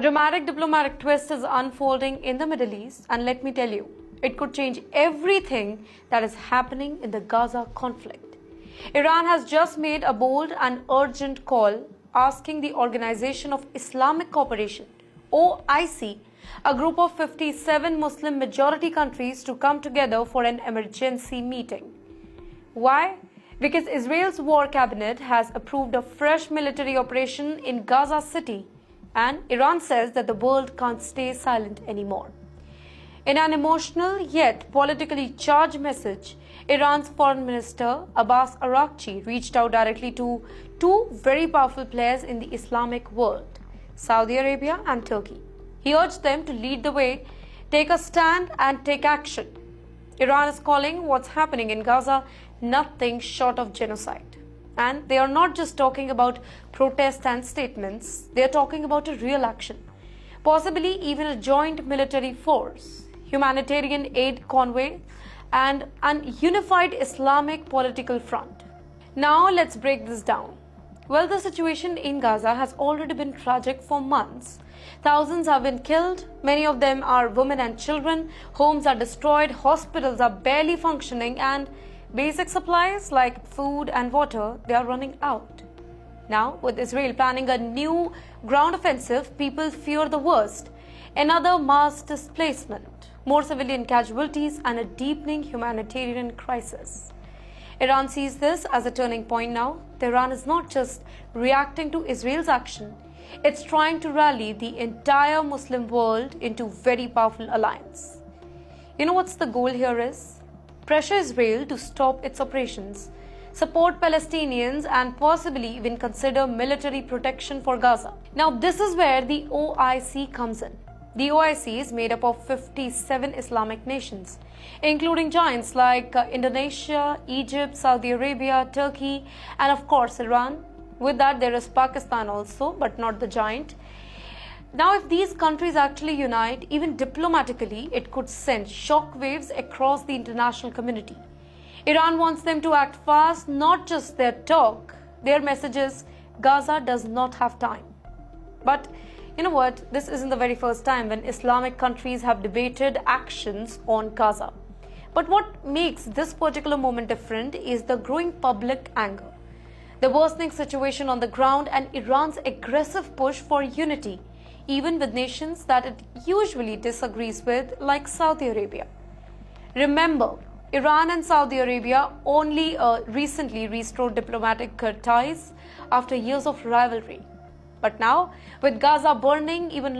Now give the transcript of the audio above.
A dramatic diplomatic twist is unfolding in the Middle East, and let me tell you, it could change everything that is happening in the Gaza conflict. Iran has just made a bold and urgent call asking the Organization of Islamic Cooperation, OIC, a group of 57 Muslim majority countries to come together for an emergency meeting. Why? Because Israel's war cabinet has approved a fresh military operation in Gaza City, and Iran says that the world can't stay silent anymore. In an emotional yet politically charged message, Iran's Foreign Minister Abbas Araghchi reached out directly to two very powerful players in the Islamic world, Saudi Arabia and Turkey. He urged them to lead the way, take a stand and take action. Iran is calling what's happening in Gaza nothing short of genocide. And they are not just talking about protests and statements, they are talking about a real action, possibly even a joint military force, humanitarian aid convoy, and an unified Islamic political front. Now let's break this down. Well, the situation in Gaza has already been tragic for months. Thousands have been killed, many of them are women and children, homes are destroyed, hospitals are barely functioning, and basic supplies like food and water, they are running out. Now, with Israel planning a new ground offensive, people fear the worst. Another mass displacement, more civilian casualties, and a deepening humanitarian crisis. Iran sees this as a turning point now. Tehran is not just reacting to Israel's action, it's trying to rally the entire Muslim world into very powerful alliance. You know what's the goal here is? Pressure Israel to stop its operations, support Palestinians, and possibly even consider military protection for Gaza. Now, this is where the OIC comes in. The OIC is made up of 57 Islamic nations, including giants like Indonesia, Egypt, Saudi Arabia, Turkey, and of course Iran. With that, there is Pakistan also, but not the giant. Now, if these countries actually unite, even diplomatically, it could send shockwaves across the international community. Iran wants them to act fast, not just their talk. Their message is, Gaza does not have time. But you know what? This isn't the very first time when Islamic countries have debated actions on Gaza. But what makes this particular moment different is the growing public anger, the worsening situation on the ground, and Iran's aggressive push for unity, even with nations that it usually disagrees with, like Saudi Arabia. Remember, Iran and Saudi Arabia only recently restored diplomatic ties after years of rivalry. But now, with Gaza burning, even